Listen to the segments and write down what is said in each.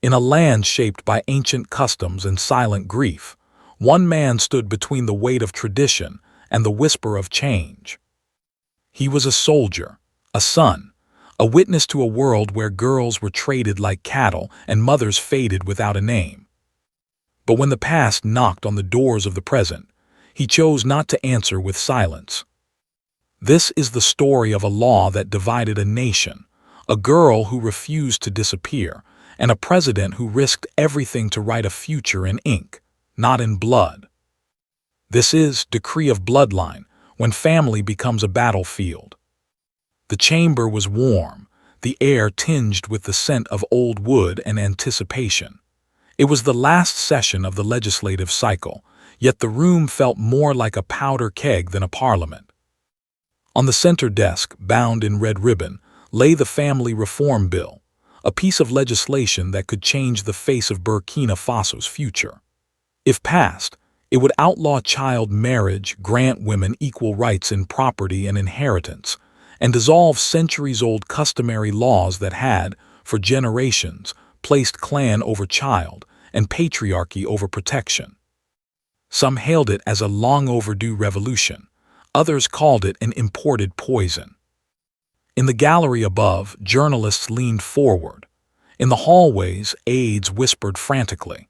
In a land shaped by ancient customs and silent grief, one man stood between the weight of tradition and the whisper of change. He was a soldier, a son, a witness to a world where girls were traded like cattle and mothers faded without a name. But when the past knocked on the doors of the present, he chose not to answer with silence. This is the story of a law that divided a nation, a girl who refused to disappear, and a president who risked everything to write a future in ink, not in blood. This is Decree of Bloodline, when family becomes a battlefield. The chamber was warm, the air tinged with the scent of old wood and anticipation. It was the last session of the legislative cycle, yet the room felt more like a powder keg than a parliament. On the center desk, bound in red ribbon, lay the Family Reform Bill, a piece of legislation that could change the face of Burkina Faso's future. If passed, it would outlaw child marriage, grant women equal rights in property and inheritance, and dissolve centuries-old customary laws that had, for generations, placed clan over child and patriarchy over protection. Some hailed it as a long-overdue revolution. Others called it an imported poison. In the gallery above, journalists leaned forward. In the hallways, aides whispered frantically.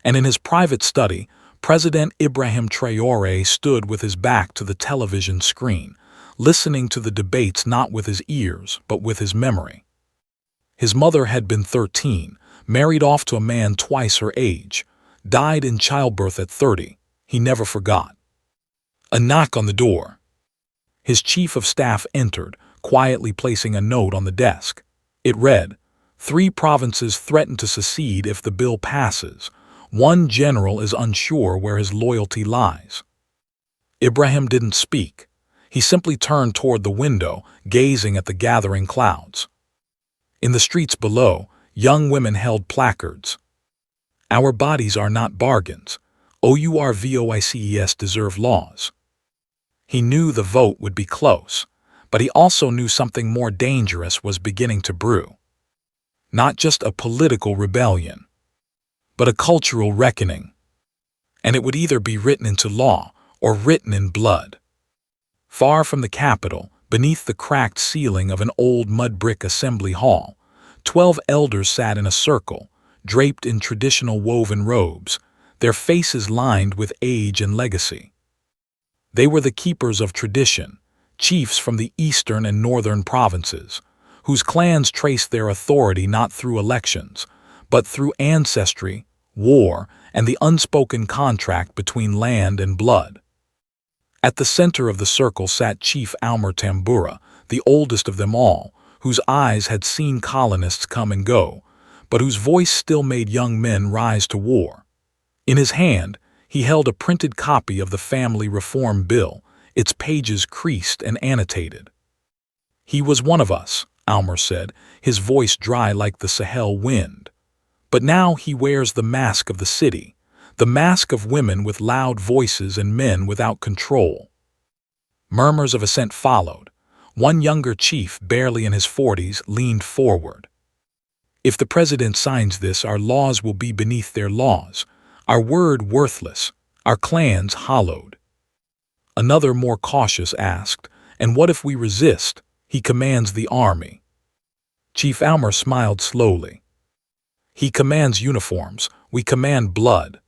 And in his private study, President Ibrahim Traoré stood with his back to the television screen, listening to the debates not with his ears, but with his memory. His mother had been 13, married off to a man twice her age, died in childbirth at 30. He never forgot. A knock on the door. His chief of staff entered, quietly placing a note on the desk. It read, "3 provinces threaten to secede if the bill passes. One general is unsure where his loyalty lies." Ibrahim didn't speak. He simply turned toward the window, gazing at the gathering clouds. In the streets below, young women held placards. "Our bodies are not bargains. Our voices deserve laws." He knew the vote would be close, but he also knew something more dangerous was beginning to brew. Not just a political rebellion, but a cultural reckoning. And it would either be written into law or written in blood. Far from the capital, beneath the cracked ceiling of an old mud-brick assembly hall, 12 elders sat in a circle, draped in traditional woven robes, their faces lined with age and legacy. They were the keepers of tradition, chiefs from the eastern and northern provinces, whose clans traced their authority not through elections, but through ancestry, war, and the unspoken contract between land and blood. At the center of the circle sat Chief Almer Tambura, the oldest of them all, whose eyes had seen colonists come and go, but whose voice still made young men rise to war. In his hand, he held a printed copy of the Family Reform Bill, its pages creased and annotated. "He was one of us," Almer said, his voice dry like the Sahel wind. "But now he wears the mask of the city, the mask of women with loud voices and men without control." Murmurs of assent followed. One younger chief, barely in his 40s, leaned forward. "If the president signs this, our laws will be beneath their laws, our word worthless, our clans hollowed." Another, more cautious, asked, "And what if we resist? He commands the army." Chief Almer smiled slowly. "He commands uniforms, we command blood."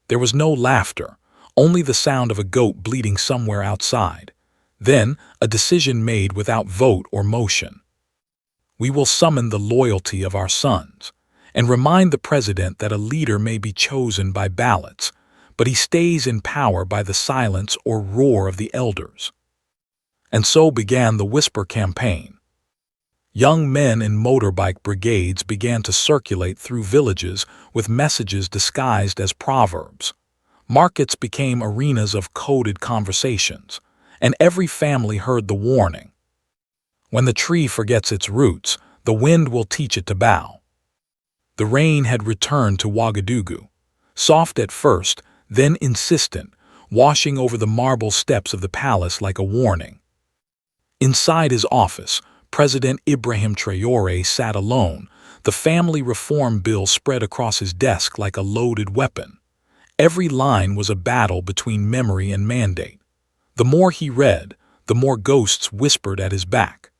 There was no laughter, only the sound of a goat bleating somewhere outside. Then, a decision made without vote or motion. "We will summon the loyalty of our sons, and remind the president that a leader may be chosen by ballots, but he stays in power by the silence or roar of the elders." And so began the whisper campaign. Young men in motorbike brigades began to circulate through villages with messages disguised as proverbs. Markets became arenas of coded conversations, and every family heard the warning. When the tree forgets its roots, the wind will teach it to bow. The rain had returned to Ouagadougou, soft at first, then insistent, washing over the marble steps of the palace like a warning. Inside his office, President Ibrahim Traoré sat alone, The family reform bill spread across his desk like a loaded weapon. Every line was a battle between memory and mandate. The more he read, the more ghosts whispered at his back.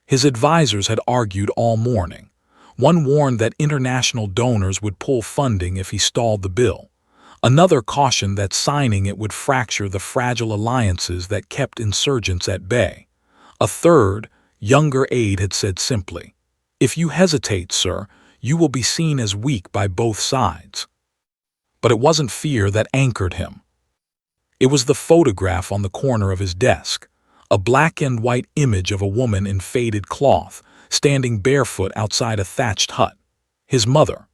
His advisors had argued all morning. One warned that international donors would pull funding if he stalled the bill. Another cautioned that signing it would fracture the fragile alliances that kept insurgents at bay. A third, younger aide had said simply, "If you hesitate, sir, you will be seen as weak by both sides." But it wasn't fear that anchored him. It was the photograph on the corner of his desk, a black and white image of a woman in faded cloth, standing barefoot outside a thatched hut. His mother,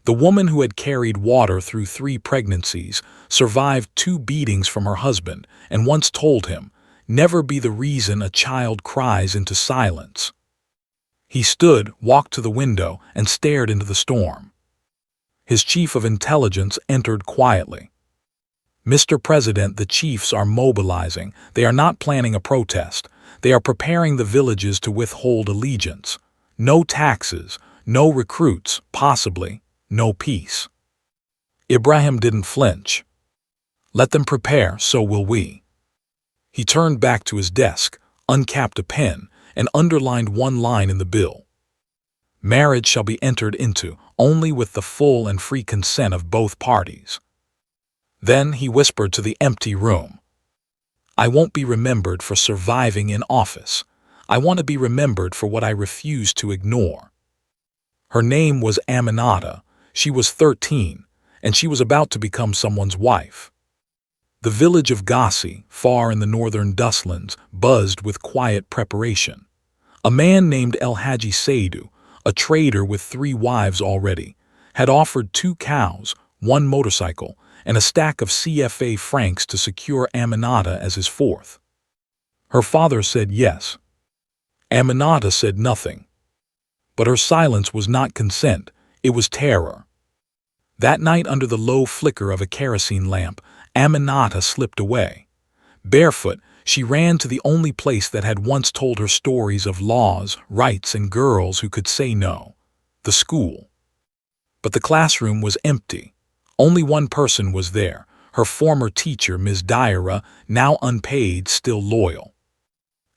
the woman who had carried water through 3 pregnancies, survived 2 beatings from her husband, and once told him, "Never be the reason a child cries into silence." He stood, walked to the window, and stared into the storm. His chief of intelligence entered quietly. "Mr. President, the chiefs are mobilizing. They are not planning a protest. They are preparing the villages to withhold allegiance. No taxes, no recruits, possibly no peace." Ibrahim didn't flinch. "Let them prepare, so will we." He turned back to his desk, uncapped a pen, and underlined one line in the bill. "Marriage shall be entered into only with the full and free consent of both parties." Then he whispered to the empty room, "I won't be remembered for surviving in office. I want to be remembered for what I refuse to ignore." Her name was Aminata. She was 13, and she was about to become someone's wife. The village of Gassi, far in the northern Dustlands, buzzed with quiet preparation. A man named El Hadji Saidu, a trader with 3 wives already, had offered 2 cows, 1 motorcycle, and a stack of CFA francs to secure Aminata as his 4th. Her father said yes. Aminata said nothing. But her silence was not consent, it was terror. That night, under the low flicker of a kerosene lamp, Aminata slipped away. Barefoot, she ran to the only place that had once told her stories of laws, rights, and girls who could say no: the school. But the classroom was empty. Only one person was there, her former teacher, Ms. Diarra, now unpaid, still loyal.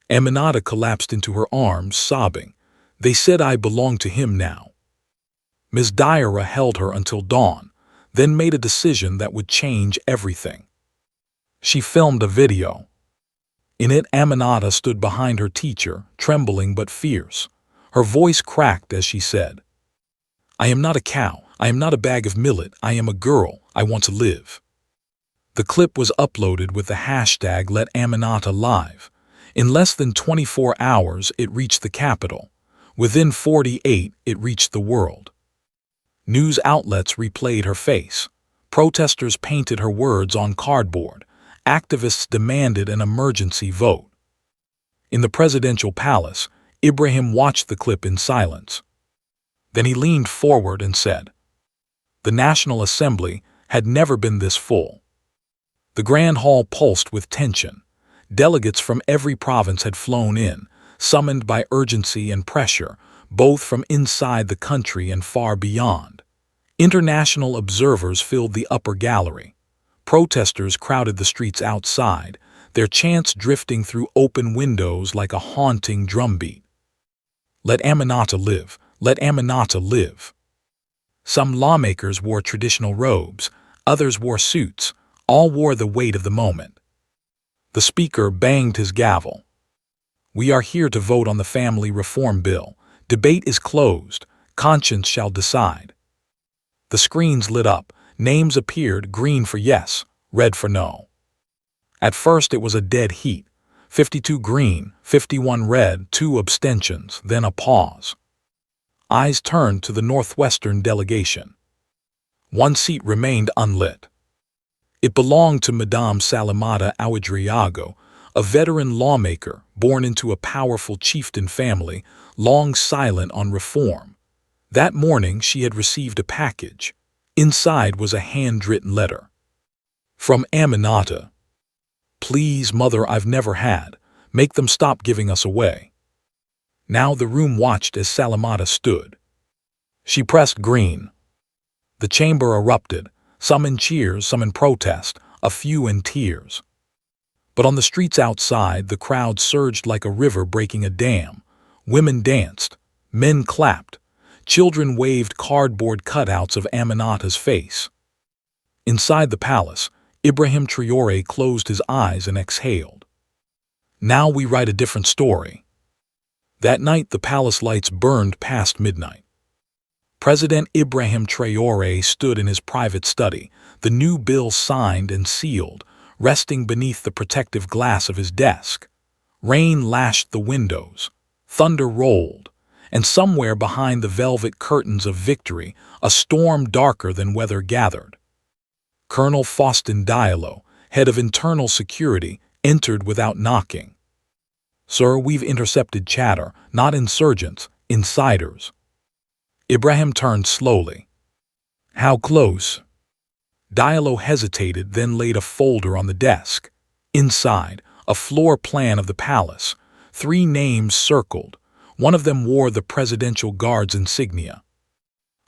Aminata collapsed into her arms, sobbing. "They said I belonged to him now." Ms. Diarra held her until dawn, then made a decision that would change everything. She filmed a video. In it, Aminata stood behind her teacher, trembling but fierce. Her voice cracked as she said, "I am not a cow. I am not a bag of millet. I am a girl. I want to live." The clip was uploaded with the hashtag Let Aminata Live. In less than 24 hours, it reached the capital. Within 48, it reached the world. News outlets replayed her face. Protesters painted her words on cardboard. Activists demanded an emergency vote. In the presidential palace, Ibrahim watched the clip in silence. Then he leaned forward and said, "The National Assembly had never been this full." The Grand Hall pulsed with tension. Delegates from every province had flown in, summoned by urgency and pressure, both from inside the country and far beyond. International observers filled the upper gallery. Protesters crowded the streets outside, their chants drifting through open windows like a haunting drumbeat. "Let Aminata live! Let Aminata live!" Some lawmakers wore traditional robes, others wore suits, all wore the weight of the moment. The speaker banged his gavel. "We are here to vote on the family reform bill. Debate is closed. Conscience shall decide." The screens lit up. Names appeared, green for yes, red for no. At first it was a dead heat. 52 green, 51 red, 2 abstentions, then a pause. Eyes turned to the northwestern delegation. One seat remained unlit. It belonged to Madame Salamata Ouedraogo, a veteran lawmaker born into a powerful chieftain family, long silent on reform. That morning she had received a package. Inside was a handwritten letter. From Aminata. "Please, mother, I've never had. Make them stop giving us away." Now the room watched as Salamata stood. She pressed green. The chamber erupted, some in cheers, some in protest, a few in tears. But on the streets outside, the crowd surged like a river breaking a dam. Women danced, men clapped, children waved cardboard cutouts of Aminata's face. Inside the palace, Ibrahim Traoré closed his eyes and exhaled. Now we write a different story. That night the palace lights burned past midnight. President Ibrahim Traoré stood in his private study, the new bill signed and sealed, resting beneath the protective glass of his desk. Rain lashed the windows, thunder rolled, and somewhere behind the velvet curtains of victory, a storm darker than weather gathered. Colonel Faustin Diallo, head of internal security, entered without knocking. "Sir, we've intercepted chatter, not insurgents, insiders." Ibrahim turned slowly. "How close?" Diallo hesitated, then laid a folder on the desk. Inside, a floor plan of the palace, 3 names circled. One of them wore the Presidential Guard's insignia.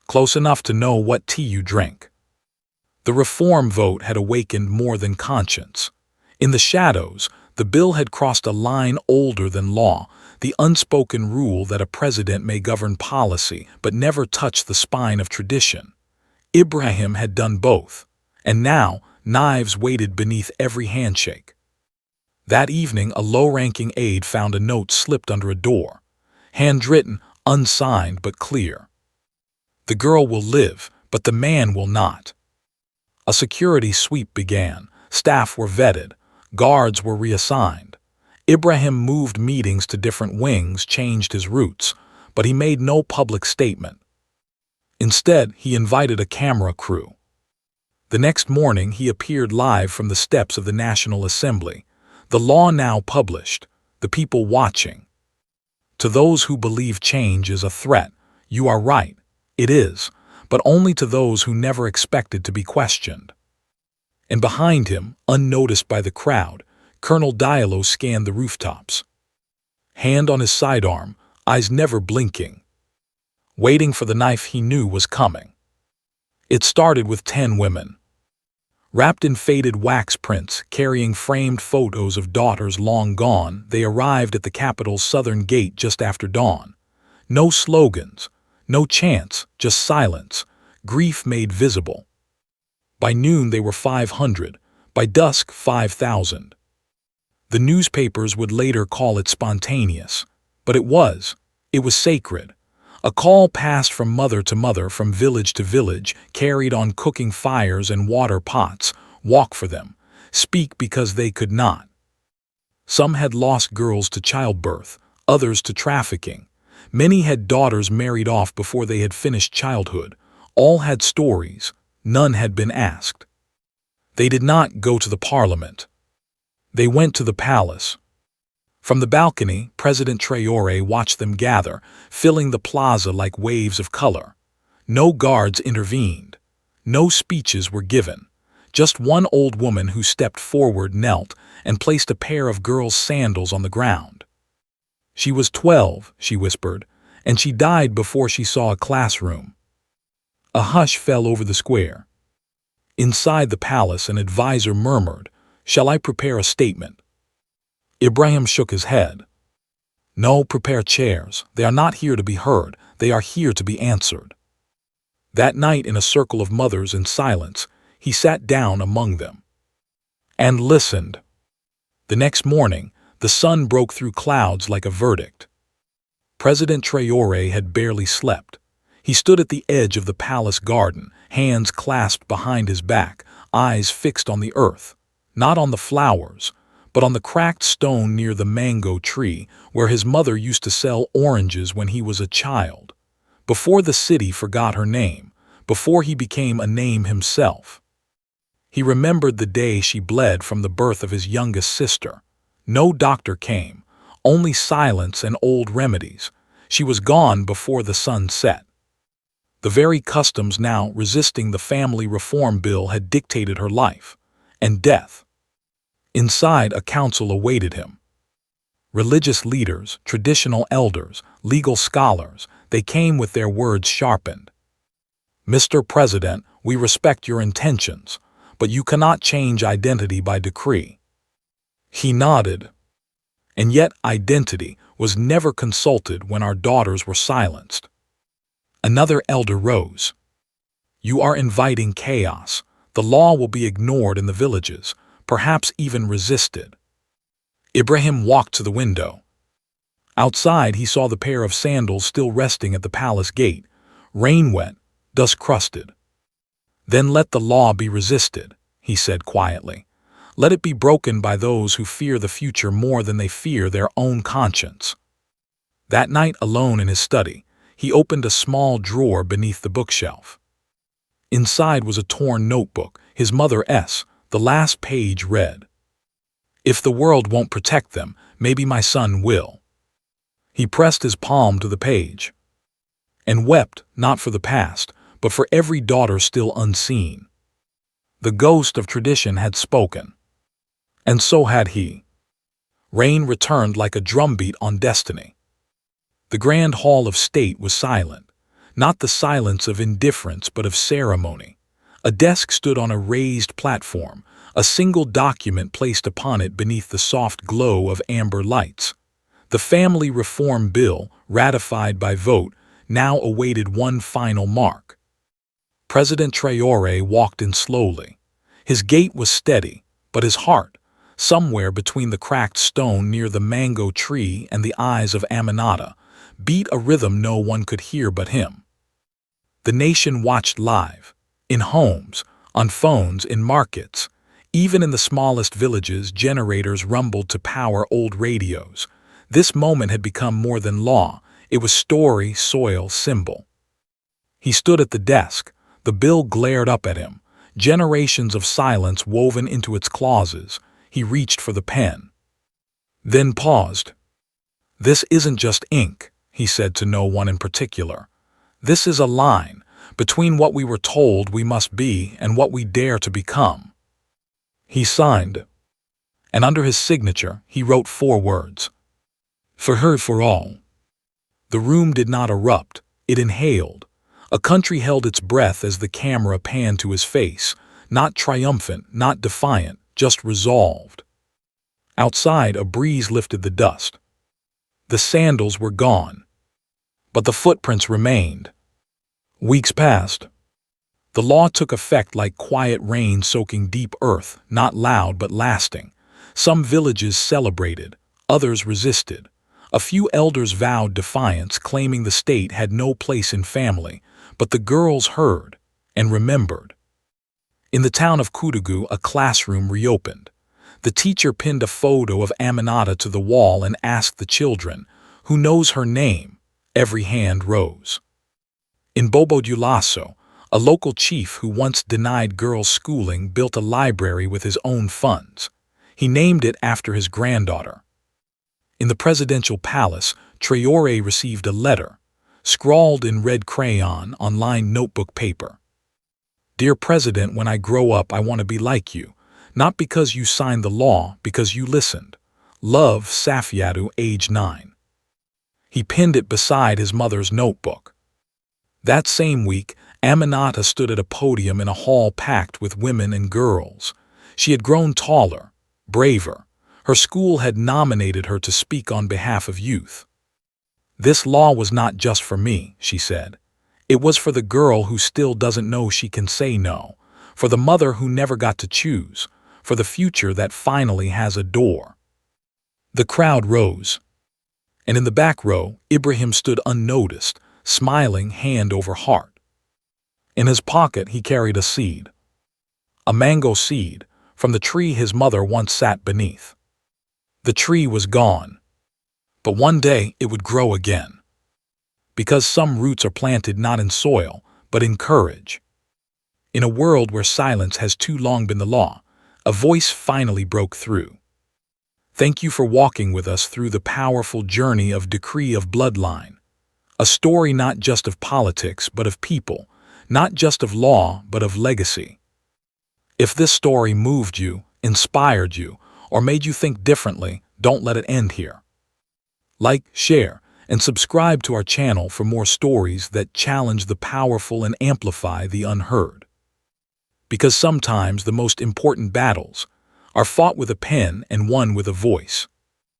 "Close enough to know what tea you drink." The reform vote had awakened more than conscience. In the shadows, the bill had crossed a line older than law, the unspoken rule that a president may govern policy but never touch the spine of tradition. Ibrahim had done both, and now knives waited beneath every handshake. That evening, a low-ranking aide found a note slipped under a door, handwritten, unsigned but clear. "The girl will live, but the man will not." A security sweep began. Staff were vetted. Guards were reassigned. Ibrahim moved meetings to different wings, changed his routes, but he made no public statement. Instead, he invited a camera crew. The next morning, he appeared live from the steps of the National Assembly, the law now published, the people watching. "To those who believe change is a threat, you are right, it is, but only to those who never expected to be questioned." And behind him, unnoticed by the crowd, Colonel Diallo scanned the rooftops. Hand on his sidearm, eyes never blinking, waiting for the knife he knew was coming. It started with 10 women. Wrapped in faded wax prints, carrying framed photos of daughters long gone, they arrived at the capital's southern gate just after dawn. No slogans, no chants, just silence, grief made visible. By noon they were 500, by dusk 5,000. The newspapers would later call it spontaneous, but it was sacred. A call passed from mother to mother, from village to village, carried on cooking fires and water pots. Walk for them, speak because they could not. Some had lost girls to childbirth, others to trafficking. Many had daughters married off before they had finished childhood. All had stories, none had been asked. They did not go to the parliament. They went to the palace. From the balcony, President Traoré watched them gather, filling the plaza like waves of color. No guards intervened. No speeches were given. Just one old woman who stepped forward, knelt, and placed a pair of girls' sandals on the ground. "She was 12, she whispered, "and she died before she saw a classroom." A hush fell over the square. Inside the palace, an advisor murmured, "Shall I prepare a statement?" Ibrahim shook his head. "No, prepare chairs. They are not here to be heard. They are here to be answered." That night, in a circle of mothers in silence, he sat down among them and listened. The next morning, the sun broke through clouds like a verdict. President Traoré had barely slept. He stood at the edge of the palace garden, hands clasped behind his back, eyes fixed on the earth, not on the flowers, but on the cracked stone near the mango tree where his mother used to sell oranges when he was a child, before the city forgot her name, before he became a name himself. He remembered the day she bled from the birth of his youngest sister. No doctor came, only silence and old remedies. She was gone before the sun set. The very customs now resisting the family reform bill had dictated her life and death. Inside, a council awaited him. Religious leaders, traditional elders, legal scholars, They came with their words sharpened. Mr. President, we respect your intentions, but you cannot change identity by decree. He nodded. And yet identity was never consulted when our daughters were silenced. Another elder rose. You are inviting chaos. The law will be ignored in the villages, perhaps even resisted. Ibrahim walked to the window. Outside, he saw the pair of sandals still resting at the palace gate, rain-wet, dust-crusted. Then let the law be resisted, he said quietly. Let it be broken by those who fear the future more than they fear their own conscience. That night, alone in his study, he opened a small drawer beneath the bookshelf. Inside was a torn notebook, his mother's. The last page read, "If the world won't protect them, maybe my son will." He pressed his palm to the page and wept, not for the past, but for every daughter still unseen. The ghost of tradition had spoken. And so had he. Rain returned like a drumbeat on destiny. The grand hall of state was silent, not the silence of indifference but of ceremony. A desk stood on a raised platform, a single document placed upon it beneath the soft glow of amber lights. The family reform bill, ratified by vote, now awaited one final mark. President Traoré walked in slowly. His gait was steady, but his heart, somewhere between the cracked stone near the mango tree and the eyes of Aminata, beat a rhythm no one could hear but him. The nation watched live, in homes, on phones, in markets. Even in the smallest villages, generators rumbled to power old radios. This moment had become more than law. It was story, soil, symbol. He stood at the desk. The bill glared up at him, generations of silence woven into its clauses. He reached for the pen, then paused. "This isn't just ink," he said to no one in particular. "This is a line between what we were told we must be and what we dare to become." He signed, and under his signature he wrote 4 words. "For her, for all." The room did not erupt, it inhaled. A country held its breath as the camera panned to his face, not triumphant, not defiant, just resolved. Outside, a breeze lifted the dust. The sandals were gone, but the footprints remained. Weeks passed. The law took effect like quiet rain soaking deep earth, not loud but lasting. Some villages celebrated, others resisted. A few elders vowed defiance, claiming the state had no place in family, but the girls heard and remembered. In the town of Kudugu, a classroom reopened. The teacher pinned a photo of Aminata to the wall and asked the children, "Who knows her name?" Every hand rose. In Bobo Dioulasso, a local chief who once denied girls schooling built a library with his own funds. He named it after his granddaughter. In the presidential palace, Traoré received a letter, scrawled in red crayon on lined notebook paper. "Dear President, when I grow up, I want to be like you. Not because you signed the law, because you listened. Love, Safiatou, age 9. He pinned it beside his mother's notebook. That same week, Aminata stood at a podium in a hall packed with women and girls. She had grown taller, braver. Her school had nominated her to speak on behalf of youth. "This law was not just for me," she said. "It was for the girl who still doesn't know she can say no, for the mother who never got to choose, for the future that finally has a door." The crowd rose, and in the back row, Ibrahim stood unnoticed, smiling hand over heart. In his pocket he carried a seed, a mango seed, from the tree his mother once sat beneath. The tree was gone, but one day it would grow again. Because some roots are planted not in soil, but in courage. In a world where silence has too long been the law, a voice finally broke through. Thank you for walking with us through the powerful journey of Decree of Bloodline. A story not just of politics, but of people, not just of law, but of legacy. If this story moved you, inspired you, or made you think differently, don't let it end here. Like, share, and subscribe to our channel for more stories that challenge the powerful and amplify the unheard. Because sometimes the most important battles are fought with a pen and won with a voice.